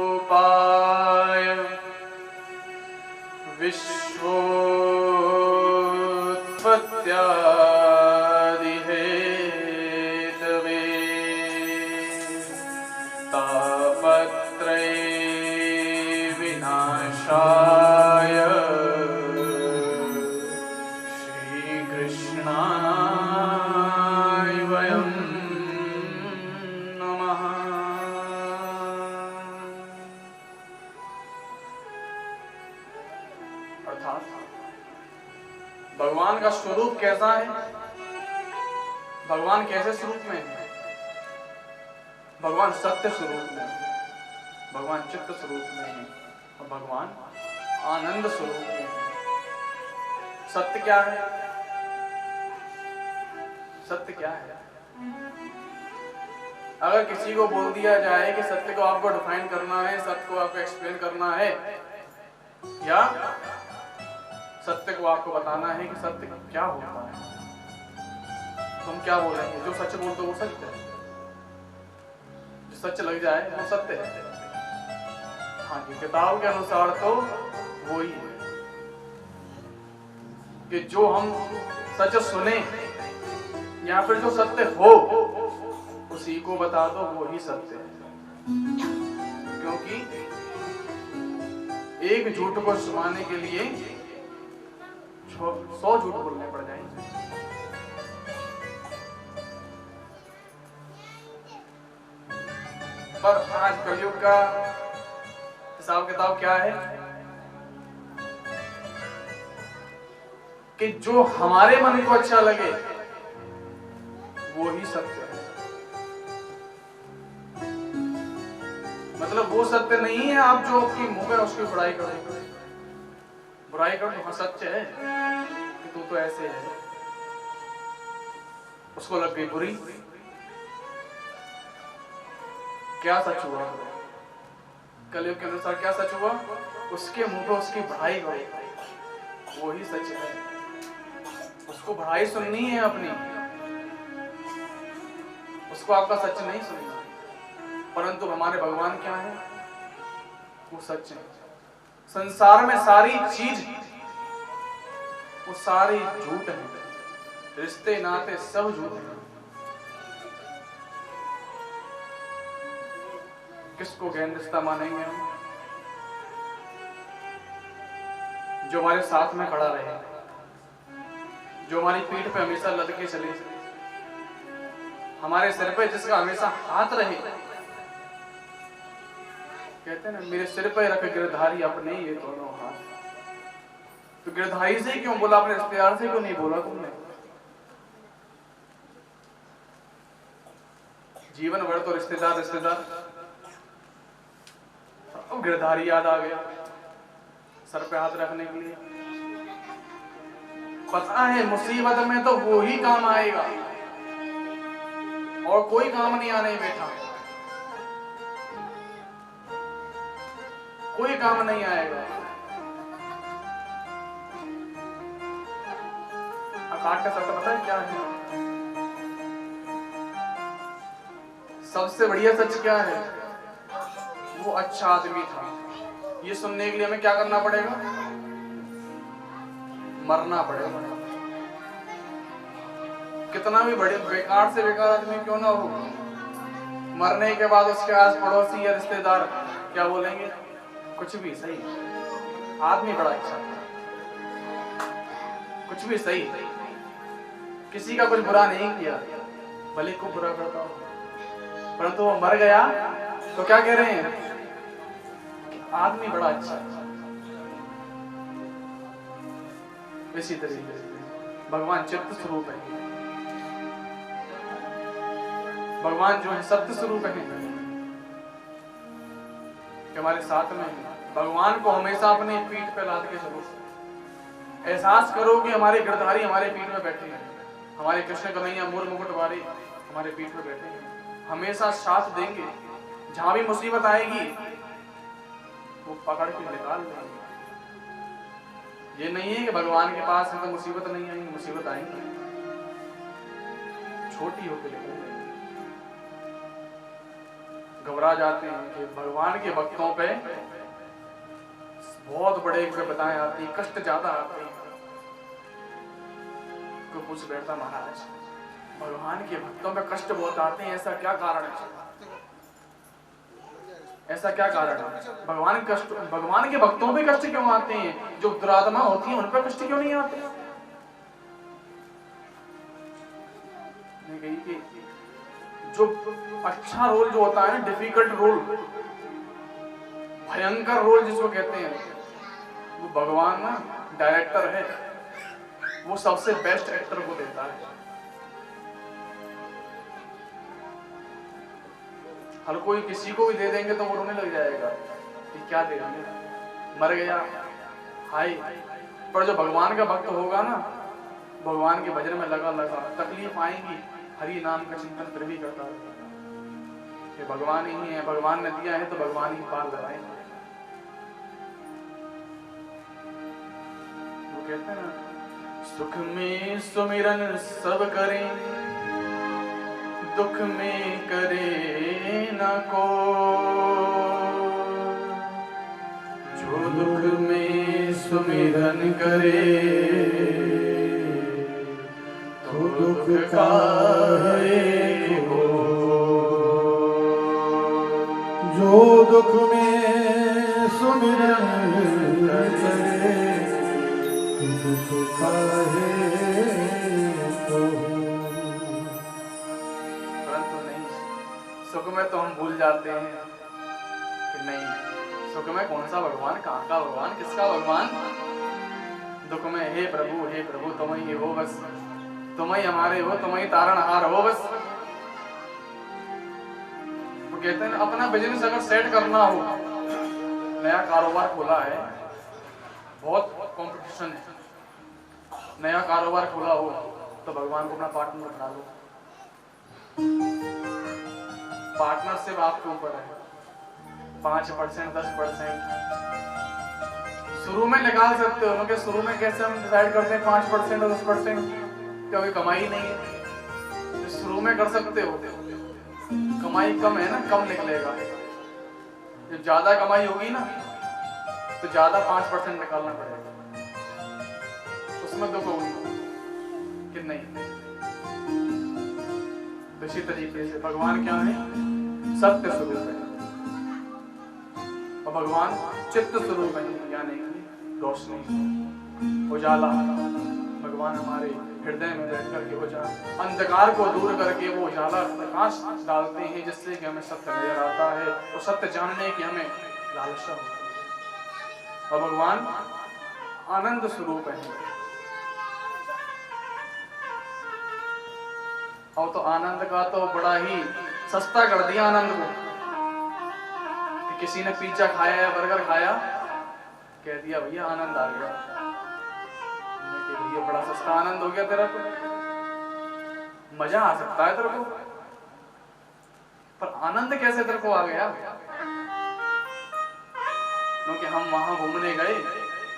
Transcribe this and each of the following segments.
सच्चिदानन्दरूपाय विश्वोत्पत्त्यादिहेतवे तापत्रय विनाशाय श्रीकृष्णाय वयं नमः। अर्थात भगवान का स्वरूप कैसा है, भगवान कैसे स्वरूप में है? भगवान सत्य स्वरूप में है, भगवान चित्त स्वरूप में है और भगवान आनंद स्वरूप में है। सत्य क्या है? सत्य क्या है? अगर किसी को बोल दिया जाए कि सत्य को आपको डिफाइन करना है, सत्य को आपको एक्सप्लेन करना है, या सत्य को आपको बताना है कि सत्य क्या होता है, तुम क्या बोलेंगे? जो सच बोलते वो सत्य है, जो सच लग जाए वो सत्य है। हाँ जी, किताब के अनुसार तो वो ही है कि जो हम सच सुने या फिर जो सत्य हो उसी को बता दो, वो ही सत्य है। क्योंकि एक झूठ को छुपाने के लिए 100 झूठ बोलने पड़ जाएंगे। पर आज कलयुग का हिसाब किताब क्या है कि जो हमारे मन को अच्छा लगे वो ही सत्य है। मतलब वो सत्य नहीं है आप जो आपकी मुंह में उसकी बुराई करो, बुराई करो तो हाँ सत्य है कि तू तो ऐसे है, उसको लग गई बुरी। क्या सच हुआ? कलयुग के अनुसार क्या सच हुआ? उसके मुंह पे उसकी बुराई करो, वो ही सच है। उसको बुराई सुननी है अपनी, उसको आपका सच नहीं सुनना। परंतु हमारे भगवान क्या है? वो सच है। संसार में सारी चीज वो सारी झूठ है, रिश्ते नाते सब झूठ है। किसको गहन रिश्ता मानेंगे हम? जो हमारे साथ में खड़ा रहे, जो हमारी पीठ पे हमेशा लद के चले, हमारे सिर पे जिसका हमेशा हाथ रहे। कहते हैं ना, मेरे सिर पे रख गिरधारी अपने ये दोनों हाथ। तो गिरधारी से क्यों बोला, अपने रिश्तेदार से क्यों नहीं बोला तुमने? जीवन भर तो रिश्तेदार रिश्तेदार, अब गिरधारी याद आ गया सर पे हाथ रखने के लिए। पता है मुसीबत में तो वो ही काम आएगा और कोई काम नहीं आने बैठा, कोई काम नहीं आएगा। अकाट का सत्य पता है क्या है? सबसे बढ़िया सच क्या है? वो अच्छा आदमी था। ये सुनने के लिए हमें क्या करना पड़ेगा? मरना पड़ेगा। कितना भी बड़े बेकार से बेकार आदमी क्यों ना हो, मरने के बाद उसके आस पड़ोसी या रिश्तेदार क्या बोलेंगे? कुछ भी सही, आदमी बड़ा अच्छा था, कुछ भी सही, किसी का कुछ बुरा नहीं किया, भले को बुरा करता हो, परंतु वो मर गया तो क्या कह रहे हैं? आदमी बड़ा अच्छा है। इसी तरीके से भगवान चित्त स्वरूप है, भगवान जो है सत्य स्वरूप है, कि हमारे साथ में है। भगवान को हमेशा अपनी पीठ पे लाद के चलो। एहसास करो कि हमारे गिरधारी हमारे पीठ में बैठे हैं, हमारे कृष्ण कन्हैया मोर मुकुट वाले हमारे पीठ में बैठे हैं, हमेशा साथ देंगे। जहां भी मुसीबत आएगी वो पकड़ के निकाल देंगे। ये नहीं है कि भगवान के पास है तो मुसीबत नहीं आएगी, मुसीबत आएंगी। छोटी होकर निकल जाएगी। घबरा जाते हैं कि भगवान के भक्तों पे बहुत बड़े विपदाएं आती, कष्ट ज्यादा आते हैं। कोई पूछ बैठता, महाराज भगवान के भक्तों पे कष्ट बहुत आते हैं, ऐसा क्या कारण है? ऐसा क्या कारण है? भगवान के भक्तों पे कष्ट क्यों आते हैं? जो दुरात्मा होती है उन पे कष्ट क्यों नहीं आते? कि जो अच्छा रोल जो होता है ना, डिफिकल्ट रोल, भयंकर रोल जिसको कहते हैं, वो भगवान ना डायरेक्टर है, वो सबसे बेस्ट एक्टर को देता है। हर कोई किसी को भी दे देंगे तो वो रोने लग जाएगा कि क्या दे देंगे, मर गया हाय। पर जो भगवान का भक्त होगा ना, भगवान के भजन में लगा तकलीफ आएंगी, हरि नाम का चिंतन फिर भी करता रहेगा कि भगवान ही है, भगवान ने दिया है तो भगवान ही पार लगाएंगे। वो कहते हैं ना, सुख में सुमिरन सब करें, दुख में करे न को, जो दुख में सुमिरन करे तो दुख काहे को, जो दुख में सुमिरन करे तो दुख काहे को। परंतु नहीं, सुख में तो हम भूल जाते हैं कि नहीं, सुख में कौन सा भगवान, कहाँ का भगवान, किसका भगवान। दुख में हे प्रभु तुम ही हो, बस तुम ही हमारे हो, तुम ही तारणहार हो बस। वो कहते हैं अपना बिजनेस अगर सेट करना हो, नया कारोबार खोला है, बहुत कंपटीशन है, नया कारोबार खोला हो तो भगवान को अपना पार्टनर बना लो। पार्टनरशिप आपके ऊपर है, 5% 10% शुरू में निकाल सकते हो। क्योंकि शुरू में कैसे हम डिसाइड करते हैं 5% और 10%, क्योंकि कमाई नहीं है, तो शुरू में कर सकते हो। कमाई कम है ना, कम निकलेगा। जब ज्यादा कमाई होगी ना तो ज्यादा 5% निकालना पड़ेगा, उसमें दुख होगी कि नहीं। तो इसी तरीके से भगवान क्या है, सत्य स्वरूप है, और भगवान चित्त स्वरूप है, यानी कि रोशनी, उजाला। भगवान हमारे हृदय में बैठ करके उजाला, अंधकार को दूर करके वो उजाला प्रकाश डालते हैं, जिससे कि हमें सत्य नजर आता है और सत्य जानने की हमें लालसा होती है। और भगवान आनंद स्वरूप है। और तो आनंद का तो बड़ा ही सस्ता कर दिया आनंद को। किसी ने पिज्जा खाया या बर्गर खाया, कह दिया भैया आनंद आ गया, भैया बड़ा सस्ता आनंद हो गया तेरा, को मजा आ सकता है तेरे को, पर आनंद कैसे तेरे को आ गया? क्योंकि हम वहां घूमने गए,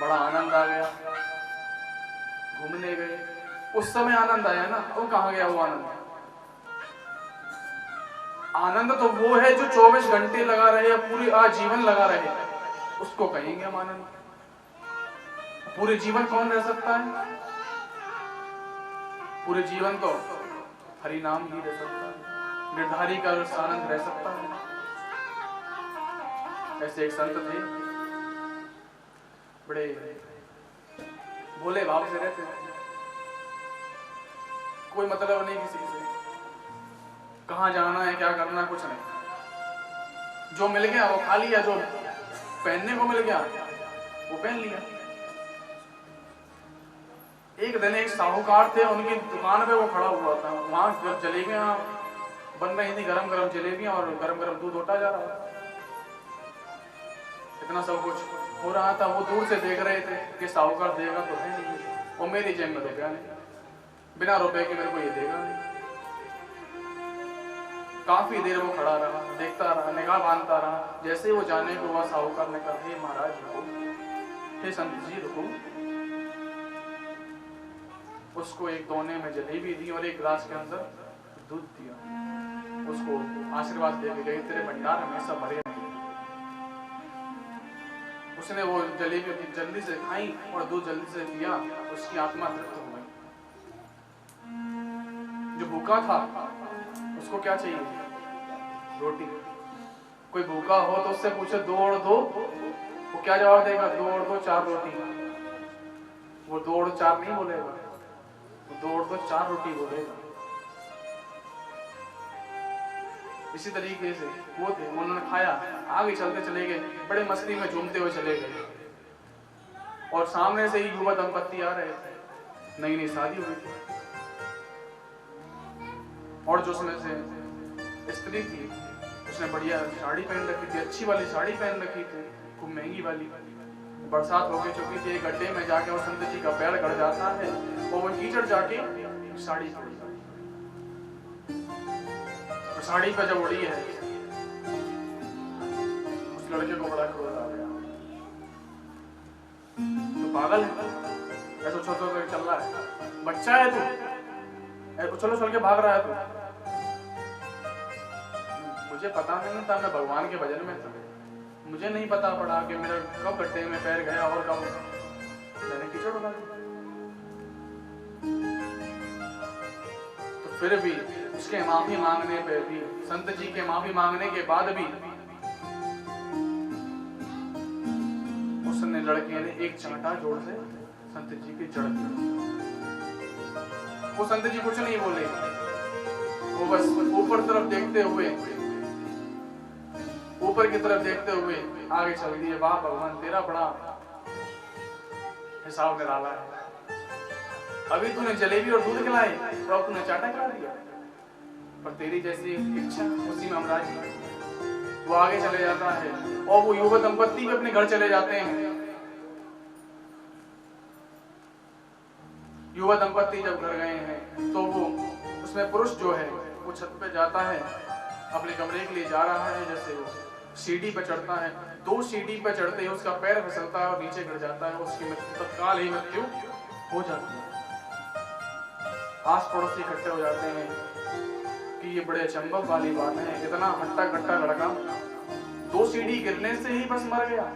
बड़ा आनंद आ गया, घूमने गए, उस समय आनंद आया ना, वो कहाँ गया वो आनंद? आनंद तो वो है जो 24 घंटे लगा रहे या पूरी आजीवन लगा रहे, उसको कहेंगे हम आनंद। पूरे जीवन कौन रह सकता है? पूरे जीवन तो हरि नाम ही रह सकता है, निर्धारी का आनंद रह सकता है। ऐसे एक संत थे, बड़े भोले भाव से रहते थे, कोई मतलब नहीं किसी से, कहाँ जाना है क्या करना कुछ नहीं, जो मिल गया वो खा लिया, जो पहनने को मिल गया वो पहन लिया। एक दिन एक साहूकार थे, उनकी दुकान पे वो खड़ा हुआ था, वहां जब जलेबियां बन रही थी, गरम गरम जलेबियां, और गरम गरम दूध होता जा रहा था, इतना सब कुछ हो रहा था। वो दूर से देख रहे थे कि साहूकार देगा तो है नहीं, वो मेरी जेब में रुपया नहीं, बिना रुपए के मेरे को ये देगा नहीं। काफी देर वो खड़ा रहा, देखता रहा, निगाह बांधता रहा। जैसे वो जाने को हुआ, साहूकार ने कहा, हे महाराज रुको, हे संत जी रुको। उसको एक दोने में जलेबी दी और एक गिलास के अंदर दूध दिया, उसको आशीर्वाद दे के गई, तेरे भंडार हमेशा भरे रहें। उसने वो जलेबी जल्दी से खाई और दूध जल्दी से पिया, उसकी आत्मा तृप्त हो गई। जो भूखा था उसको क्या चाहिए? रोटी। कोई भूखा हो तो उससे पूछे 2 और 2, वो क्या जवाब देगा? 2 और 2 4 रोटी। वो 2 और 4 नहीं बोलेगा, वो 2 और 2 4 रोटी बोलेगा। इसी तरीके से वो थे, उन्होंने खाया, आगे चलते चले गए, बड़े मस्ती में झूमते हुए चले गए। और सामने से ही युवा दंपत्ति आ रहे थे, नई नई शादी हुई थी। और जो उसमें से स्त्री थी उसने बढ़िया साड़ी पहन रखी थी, अच्छी वाली साड़ी पहन रखी थी, खूब महंगी वाली। बरसात हो चुकी थी, एक गड्ढे में जाके और संत जी का पैर गड़ जाता है और वो कीचड़ जाके साड़ी पड़ी, साड़ी पे जब उड़ी है उस लड़के को बड़ा क्रोध आ गया। तो पागल है, ऐसा छोटा चल रहा है, बच्चा है तू, चलो चल के भाग रहा है तू। मुझे पता नहीं था, मैं भगवान के भजन में था, मुझे नहीं पता पड़ा कि मेरा कब गड्ढे में पैर गया और कब मैंने कीचड़ उड़ा दी। तो फिर भी उसके माफी मांगने पे भी, संत जी के माफी मांगने के बाद भी उसने लड़के ने एक चांटा जोर से संत जी की जड़ दी। वो संत जी कुछ नहीं बोले, वो बस ऊपर तरफ देखते हुए, ऊपर की तरफ देखते हुए आगे चल दिए। वाह भगवान, तेरा बड़ा हिसाब निराला है। अभी तूने जलेबी और दूध खिलाए और अब तूने चाटा खिला दिया, पर तेरी जैसी इच्छा उसी में हम राजी। वो आगे चले जाता है और वो युवा दंपत्ति भी अपने घर चले जाते हैं। युवा दंपत्ति जब घर गए हैं तो वो उसमें पुरुष जो है वो छत पे जाता है, अपने कमरे के लिए जा रहा है। जैसे वो सीढ़ी पे चढ़ता है, 2 सीढ़ी पे चढ़ते ही उसका पैर फिसलता है और नीचे गिर जाता है, उसकी तत्काल ही मृत्यु हो जाती है। आस पड़ोसी इकट्ठे हो जाते हैं कि ये बड़े अचंभव वाली बात है, इतना हट्टा कट्टा लड़का 2 सीढ़ी गिरने से ही बस मर गया,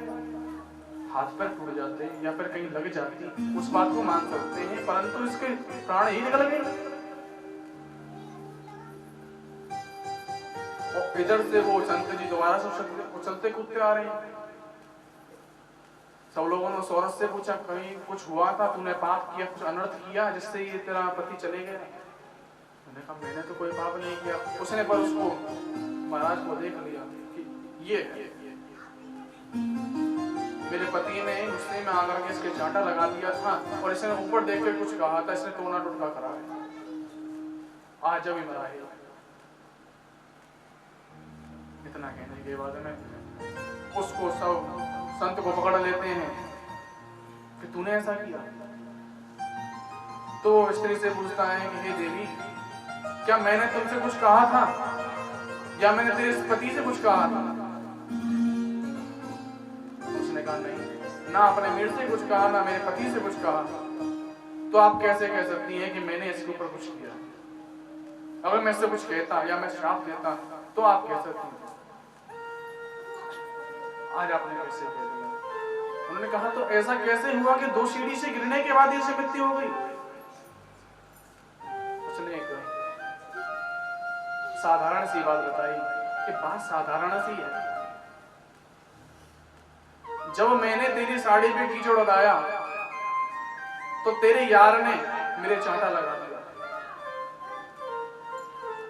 हाथ पैर टूट जाते या फिर कहीं लग जाती उस बात को मान सकते हैं, परंतु इसके प्राण ही निकल गए। और इधर से वो संत जी दोबारा से उछलते कूदते आ रहे हैं। सब लोगों ने सौरभ से पूछा, कहीं कुछ हुआ था, तूने पाप किया, कुछ अनर्थ किया जिससे ये तेरा पति चले गए? मैंने कहा मैंने तो कोई पाप नहीं किया। उसने पर उसको महाराज को देख लिया कि ये मेरे पति ने गुस्से में आकर के इसके चांटा लगा दिया था और इसने ऊपर देख के कुछ कहा था, इसने टोना टुटका करा है, आज जब ही मरा है। इतना कहने के बाद में उसको सब संत को पकड़ लेते हैं कि तूने ऐसा किया। तो स्त्री से पूछता है कि हे देवी, क्या मैंने तुमसे कुछ कहा था या मैंने तेरे पति से कुछ कहा था? उसने कहा नहीं, ना अपने मीर से कुछ कहा, ना मेरे पति से कुछ कहा। तो आप कैसे कह सकती हैं कि मैंने इसके ऊपर कुछ किया? अगर मैं इससे कुछ कहता या मैं श्राप देता तो आप कह सकती हैं, आज आपने कैसे कह दिया? उन्होंने कहा तो ऐसा कैसे हुआ कि 2 सीढ़ी से गिरने के बाद इससे मृत्यु हो गई? उसने एक साधारण सी बात बताई कि बात साधारण सी है। जब मैंने तेरी साड़ी पे कीचड़ उड़ाया तो तेरे यार ने मेरे चांटा लगा दिया,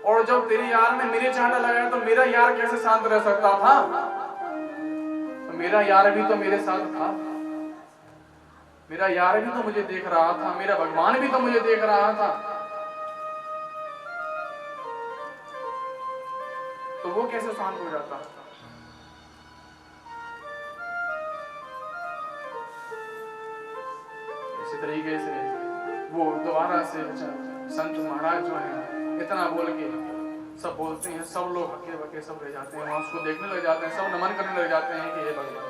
और जब तेरे यार ने मेरे चांटा लगाया तो मेरा यार कैसे शांत रह सकता था? तो मेरा यार भी तो मेरे साथ था, मेरा यार भी तो मुझे देख रहा था, मेरा भगवान भी तो मुझे देख रहा था, तो वो कैसे शांत हो जाता? इसी तरीके से वो दोबारा से संत महाराज जो है इतना बोल के सब बोलते हैं, सब लोग हके बके सब रह जाते हैं, वहां उसको देखने लग जाते हैं, सब नमन करने लग जाते हैं कि हे भगवान,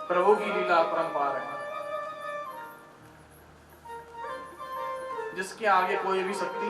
प्रभु की लीला अपरंपार है, जिसके आगे कोई भी शक्ति